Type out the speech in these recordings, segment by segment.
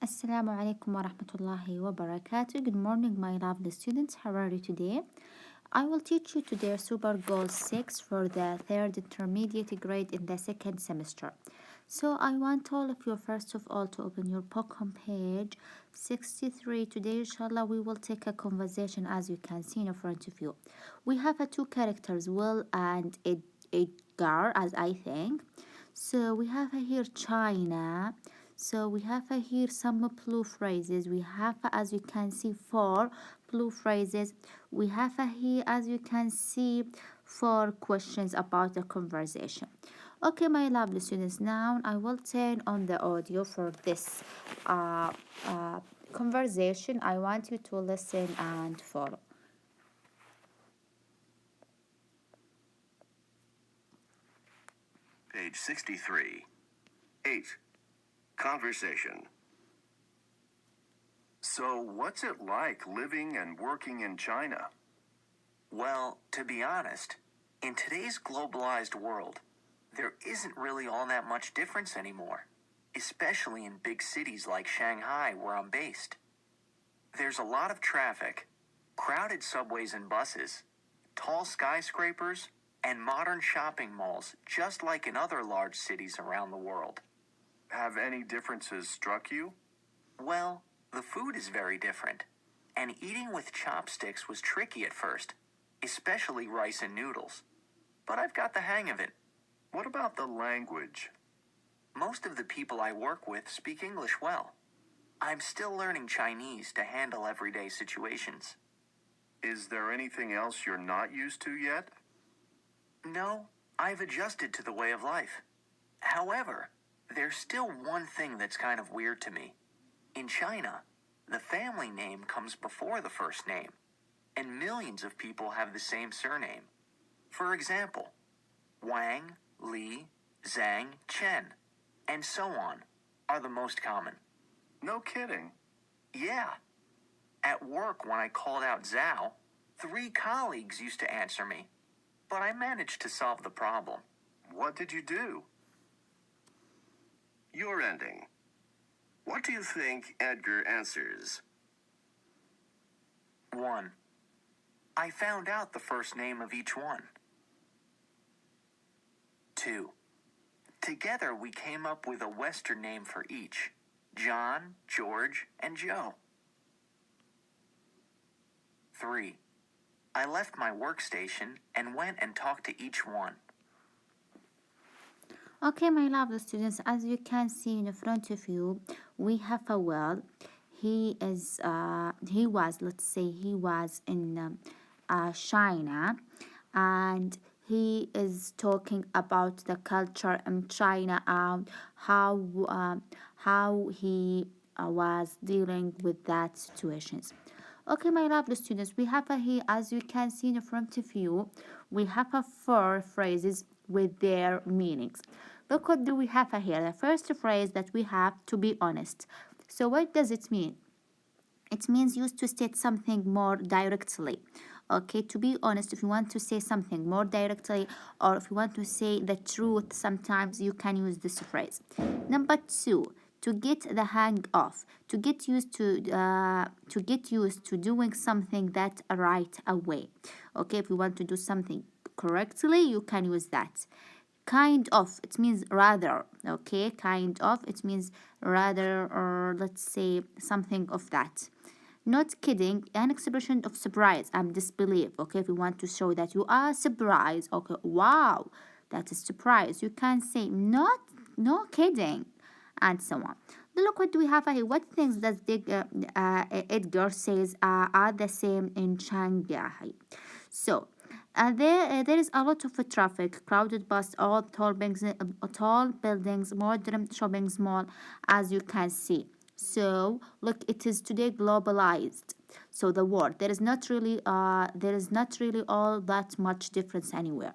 Assalamu alaikum wa rahmatullahi wa barakatuh. Good morning, my lovely students. How are you today? I will teach you today Super Goal 6 for the third intermediate grade in the second semester. So I want all of you first of all to open your book on page 63. Today, inshallah, we will take a conversation as you can see in front of you. We have two characters, Will and Edgar, as I think. So we have here China. So we have here some blue phrases. We have, as you can see, 4 blue phrases. We have here, as you can see, 4 questions about the conversation. Okay, my lovely students, now I will turn on the audio for this conversation. I want you to listen and follow. Page 63. 8. Conversation. So, what's it like living and working in China? Well, to be honest, in today's globalized world, there isn't really all that much difference anymore, especially in big cities like Shanghai, where I'm based. There's a lot of traffic, crowded subways and buses, tall skyscrapers, and modern shopping malls, just like in other large cities around the world. Have any differences struck you? Well, the food is very different, and eating with chopsticks was tricky at first, especially rice and noodles. But I've got the hang of it. What about the language? Most of the people I work with speak English well. I'm still learning Chinese to handle everyday situations. Is there anything else you're not used to yet? No, I've adjusted to the way of life. However, there's still one thing that's kind of weird to me. In China, the family name comes before the first name, and millions of people have the same surname. For example, Wang, Li, Zhang, Chen, and so on are the most common. No kidding. Yeah. At work, when I called out Zhao, 3 colleagues used to answer me, but I managed to solve the problem. What did you do? Your ending. What do you think Edgar answers? 1. I found out the first name of each one. 2. Together we came up with a Western name for each: John, George, and Joe. 3. I left my workstation and went and talked to each one. Okay, my lovely students, as you can see in front of you, we have a Will. He was in China, and he is talking about the culture in China and how he was dealing with that situations. Okay, my lovely students, we have here, as you can see in front of you, we have 4 phrases with their meanings. Look what do we have here. The first phrase that we have, to be honest. So what does it mean? It means used to state something more directly. Okay, to be honest, if you want to say something more directly, or if you want to say the truth, sometimes you can use this phrase. Number 2, to get the hang of, to get used to doing something that right away. Okay, if you want to do something correctly, you can use that. Kind of, it means rather. Okay, kind of, it means rather, or let's say something of that. Not kidding, an expression of surprise and disbelief. Okay, if you want to show that you are surprised, okay, wow, that is surprise. You can say no kidding, and so on. Look what we have here. What things does Edgar says are the same in Shanghai? So there is a lot of traffic, crowded bus, all tall buildings, modern shopping mall, as you can see. So look, it is today globalized. So the world, there is not really all that much difference anywhere.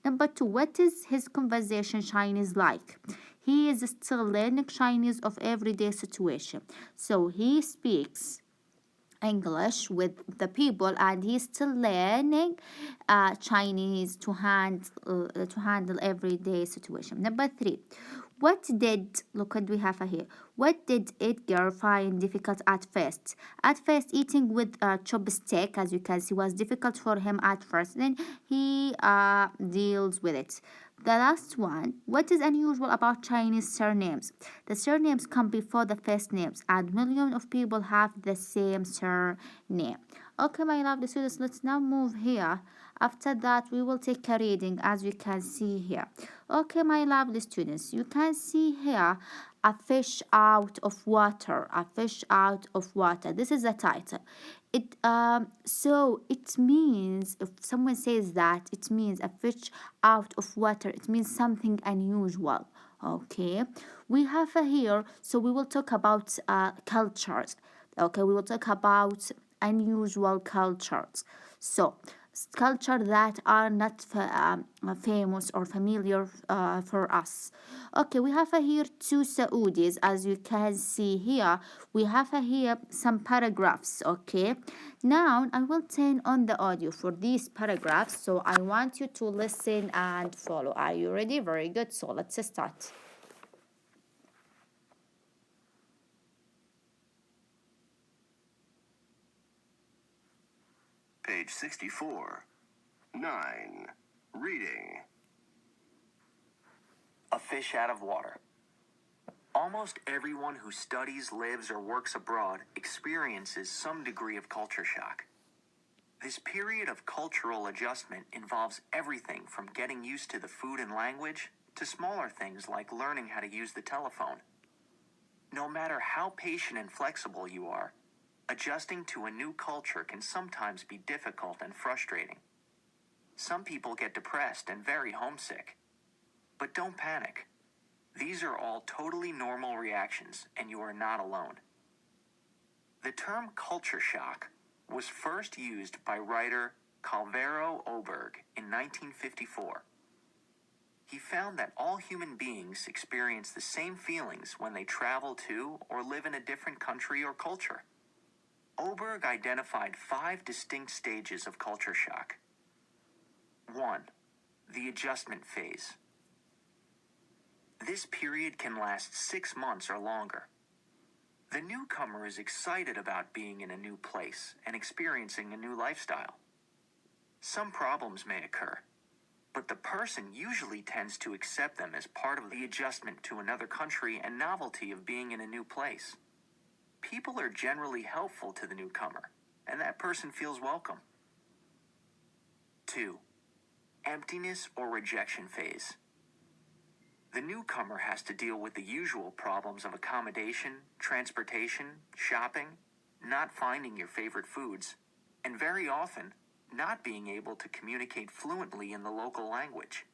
Number 2, what is his conversation Chinese like? He is still learning Chinese of everyday situation. So he speaks English with the people, and he's still learning Chinese to handle everyday situation. Number 3, Look what we have here. What did Edgar find difficult at first? At first, eating with a chopstick, as you can see, was difficult for him at first. Then he deals with it. The last one, what is unusual about Chinese surnames? The surnames come before the first names, and millions of people have the same surname. Okay, my lovely students, let's now move here. After that, we will take a reading, as you can see here. Okay, my lovely students, you can see here a fish out of water. A fish out of water. This is the title. So it means, if someone says that, it means a fish out of water. It means something unusual. Okay, we have here. So we will talk about cultures. Okay, we will talk about unusual cultures. So culture that are not famous or familiar for us. Okay, we have here two Saudis, as you can see here. We have here some paragraphs. Okay, now I will turn on the audio for these paragraphs, so I want you to listen and follow. Are you ready? Very good. So let's start. Page 64. 9. Reading. A fish out of water. Almost everyone who studies, lives, or works abroad experiences some degree of culture shock. This period of cultural adjustment involves everything from getting used to the food and language to smaller things like learning how to use the telephone. No matter how patient and flexible you are, adjusting to a new culture can sometimes be difficult and frustrating. Some people get depressed and very homesick. But don't panic. These are all totally normal reactions, and you are not alone. The term culture shock was first used by writer Calvero Oberg in 1954. He found that all human beings experience the same feelings when they travel to or live in a different country or culture. Oberg identified 5 distinct stages of culture shock. 1. The adjustment phase. This period can last 6 months or longer. The newcomer is excited about being in a new place and experiencing a new lifestyle. Some problems may occur, but the person usually tends to accept them as part of the adjustment to another country and novelty of being in a new place. People are generally helpful to the newcomer, and that person feels welcome. 2. Emptiness or rejection phase. The newcomer has to deal with the usual problems of accommodation, transportation, shopping, not finding your favorite foods, and very often, not being able to communicate fluently in the local language.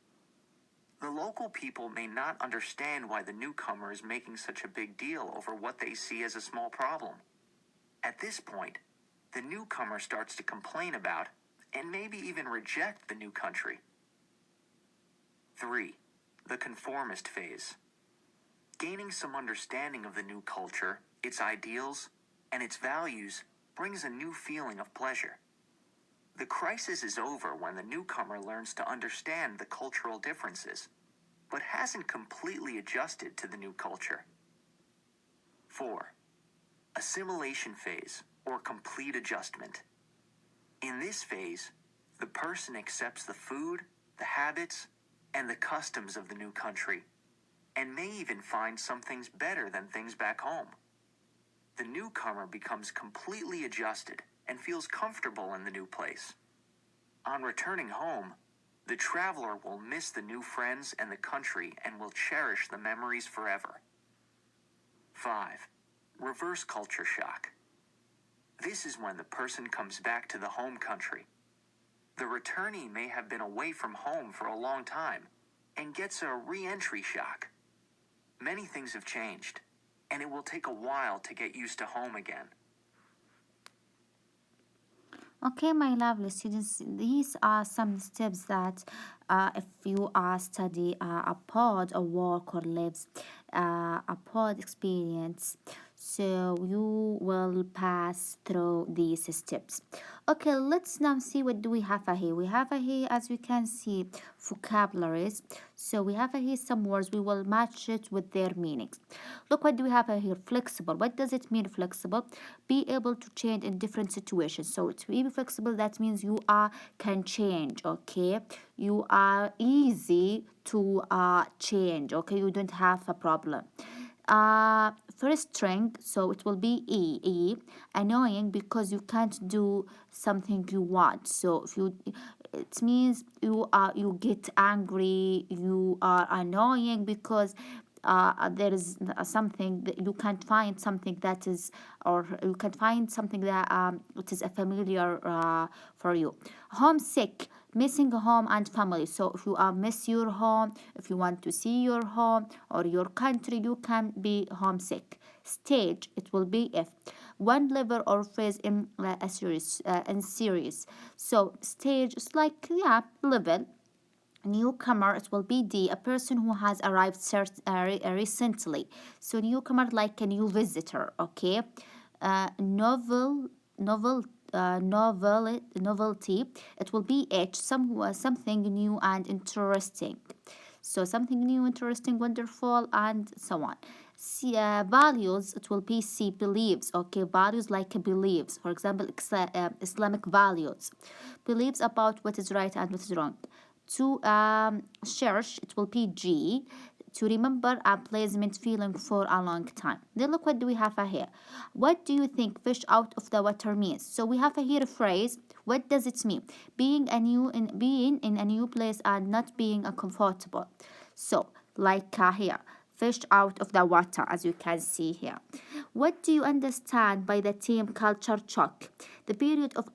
The local people may not understand why the newcomer is making such a big deal over what they see as a small problem. At this point, the newcomer starts to complain about and maybe even reject the new country. 3. The conformist phase. Gaining some understanding of the new culture, its ideals, and its values brings a new feeling of pleasure. The crisis is over when the newcomer learns to understand the cultural differences, but hasn't completely adjusted to the new culture. 4. Assimilation phase, or complete adjustment. In this phase, the person accepts the food, the habits, and the customs of the new country, and may even find some things better than things back home. The newcomer becomes completely adjusted and feels comfortable in the new place. On returning home, the traveler will miss the new friends and the country and will cherish the memories forever. 5. Reverse culture shock. This is when the person comes back to the home country. The returnee may have been away from home for a long time and gets a re-entry shock. Many things have changed, and it will take a while to get used to home again. Okay, my lovely students, these are some steps that if you study abroad or work or lives abroad experience. So you will pass through these steps. Okay, let's now see what do we have here. We have here, as we can see, vocabularies. So we have here some words. We will match it with their meanings. Look, what do we have here? Flexible. What does it mean, flexible? Be able to change in different situations. So to be flexible, that means you can change. Okay, you are easy to change. Okay, you don't have a problem. First string, so it will be e. Annoying because you can't do something you want. So if you, it means you get angry, you are annoying because there is something that you can't find something that is, or you can find something that it is a familiar for you. Homesick, missing home and family. So if you miss your home, if you want to see your home or your country, you can be homesick. Stage, it will be if. One level or phrase in a series, So stage is like, yeah, level. Newcomer, it will be D, a person who has arrived recently. So newcomer, like a new visitor. Okay. Novelty, it will be H, something new and interesting. So something new, interesting, wonderful, and so on. See, values, it will be C, beliefs. Okay, values like beliefs. For example, Islamic values, beliefs about what is right and what is wrong. To cherish, it will be G, to remember a pleasant feeling for a long time. Then look, what do we have here? What do you think fish out of the water means? So we have here a phrase. What does it mean? Being in a new place and not being uncomfortable. So like here, fish out of the water, as you can see here. What do you understand by the term culture shock? The period of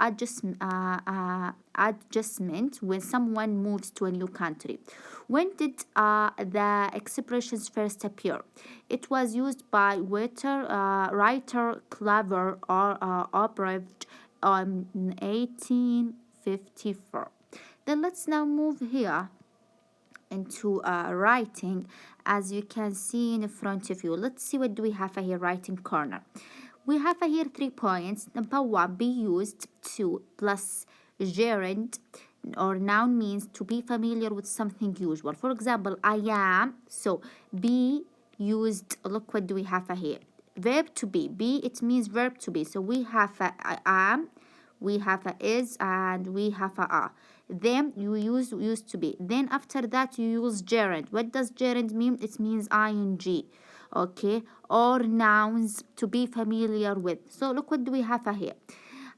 adjustment when someone moves to a new country. When did the expressions first appear? It was used by writer Clever or Obrecht on 1854. Then let's now move here into writing, as you can see in front of you. Let's see what do we have here, writing corner. We have here 3 points. Number 1, be used to plus gerund or noun means to be familiar with something usual. For example, I am, so be used. Look, what do we have here? Verb to be. Be, it means verb to be. So we have I am, we have a is, and we have a are. Then you use used to be. Then after that you use gerund. What does gerund mean? It means ing. Okay, or nouns to be familiar with. So look, what do we have here?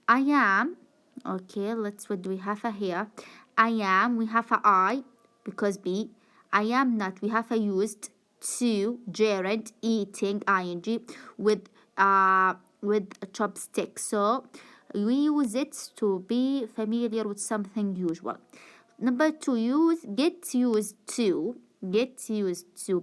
I am. Okay, let's, what do we have here? I am, we have a I because be. I am not, we have a used to gerund, eating ing with a chopstick. So we use it to be familiar with something usual. Number 2, get used to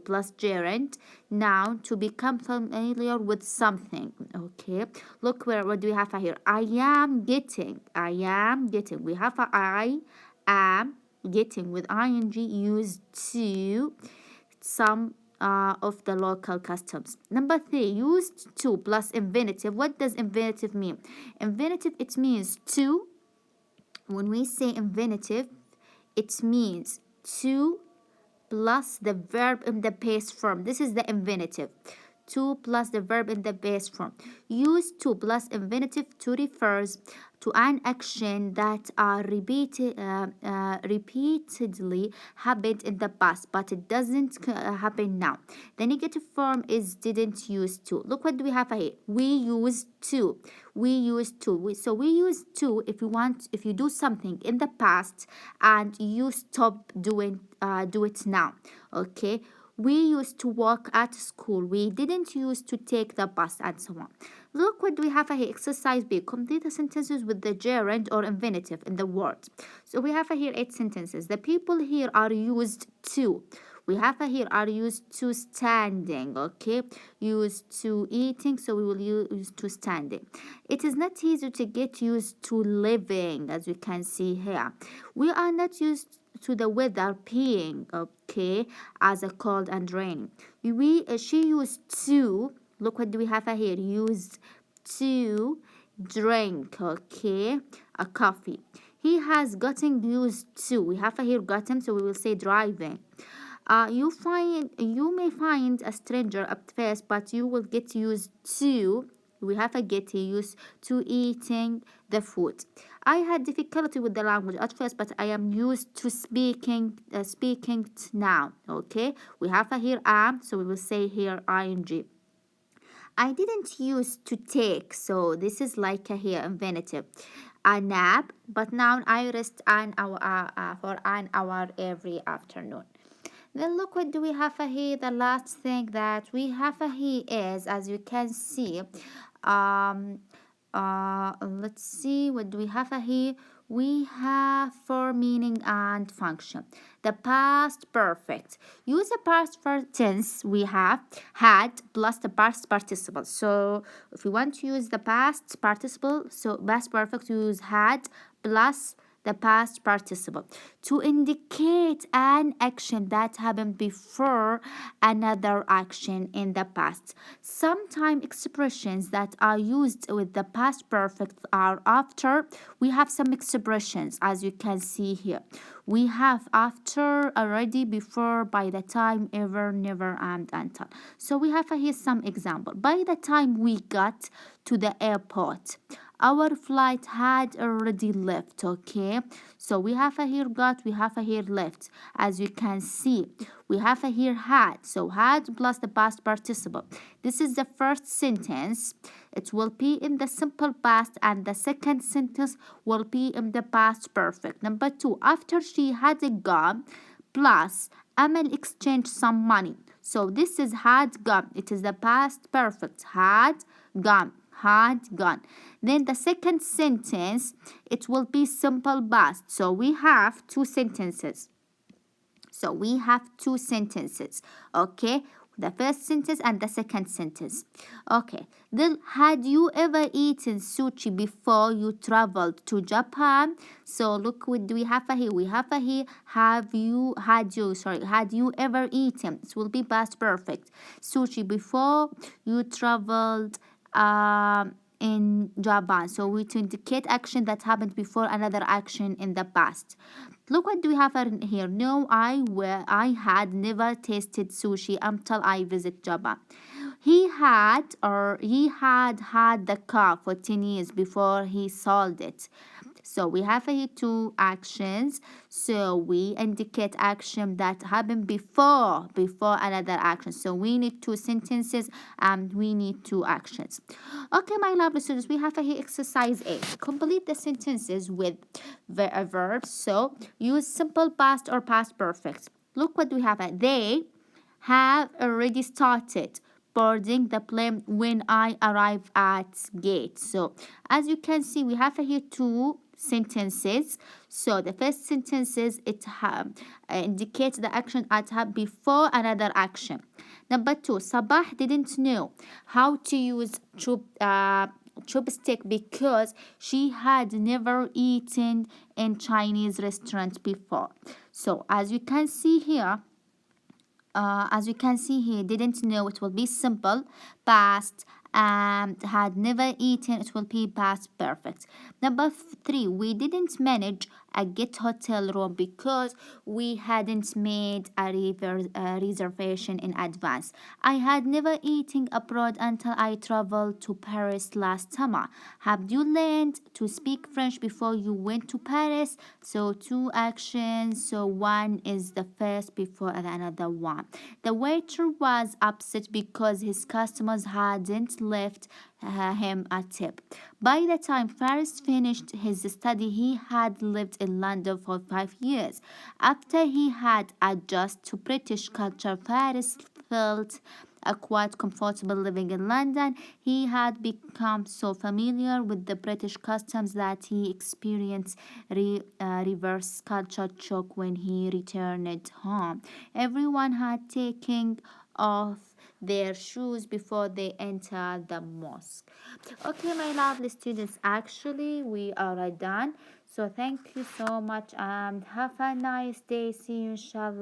plus gerund noun to become familiar with something. Okay, look, what do we have here? I am getting. We have a I am getting with ing used to some of the local customs. Number 3, used to plus infinitive. What does infinitive mean? Infinitive, it means to. When we say infinitive, it means to plus the verb in the base form. This is the infinitive. To plus the verb in the base form. Use to plus infinitive to refers to an action that repeatedly happened in the past, but it doesn't happen now. The negative form is didn't use to. Look, what do we have here? We use to. So we use to if you do something in the past and you stop doing do it now. Okay. We used to walk at school. We didn't used to take the bus, and so on. Look, what do we have here? Exercise B. Complete the sentences with the gerund or infinitive in the word. So we have here 8 sentences. The people here are used to. We have here are used to standing. Okay, used to eating. So we will use to standing. It is not easy to get used to living, as we can see here. We are not used to the weather being okay as a cold and rain. She used to Look what do we have here. Used to drink, okay, a coffee. He has gotten used to. We have here gotten, so we will say driving. You may find a stranger at first, but you will get used to. We have a get used to eating the food. I had difficulty with the language at first, but I am used to speaking now. Okay, we have a here am, so we will say here ing. I didn't used to take, so this is like a here infinitive, a nap, but now I rest an hour for an hour every afternoon. Then look what do we have here. The last thing that we have here is, as you can see, let's see what do we have here. We have for meaning and function. The past perfect. Use the past tense. We have had plus the past participle. So if we want to use the past participle, so past perfect, use had plus the past participle to indicate an action that happened before another action in the past. Sometimes expressions that are used with the past perfect are after. We have some expressions as you can see here. We have after, already, before, by the time, ever, never, and until. So we have here some example. By the time we got to the airport, our flight had already left. Okay, so we have a here got, we have a here left. As you can see, we have a here had, so had plus the past participle. This is the first sentence. It will be in the simple past, and the second sentence will be in the past perfect. Number 2, after she had gone plus Amal exchanged some money. So this is had gone. It is the past perfect. Had gone. Had gone. Then the second sentence, it will be simple past. So we have two sentences. Okay, the first sentence and the second sentence. Okay, then had you ever eaten sushi before you traveled to Japan? So look, what do we have here? We have here had you ever eaten? It will be past perfect. Sushi before you traveled in Japan. So we to indicate action that happened before another action in the past. Look what do we have here. No, I had never tasted sushi until I visit Japan. He had had the car for 10 years before he sold it. So we have here two actions. So we indicate action that happened before another action. So we need two sentences and we need two actions. Okay, my lovely students, we have here exercise 8. Complete the sentences with verbs. So use simple past or past perfect. Look what we have. They have already started boarding the plane when I arrive at gate. So as you can see, we have here two sentences. So the first sentences, it indicates the action at before another action. Number 2, Sabah didn't know how to use chopstick because she had never eaten in Chinese restaurant before. So as you can see here, didn't know, it will be simple past, and had never eaten, it will be past perfect. Number 3, we didn't manage a get hotel room because we hadn't made a reservation in advance. I had never eaten abroad until I traveled to Paris last summer. Have you learned to speak French before you went to Paris? So two actions. So one is the first before another one. The waiter was upset because his customers hadn't left him a tip. By the time Faris finished his study, he had lived in London for 5 years. After he had adjusted to British culture, Faris felt quite comfortable living in London. He had become so familiar with the British customs that he experienced reverse culture shock when he returned home. Everyone had taken off their shoes before they enter the mosque. Okay, my lovely students, actually we are done. So thank you so much and have a nice day. See you inshallah.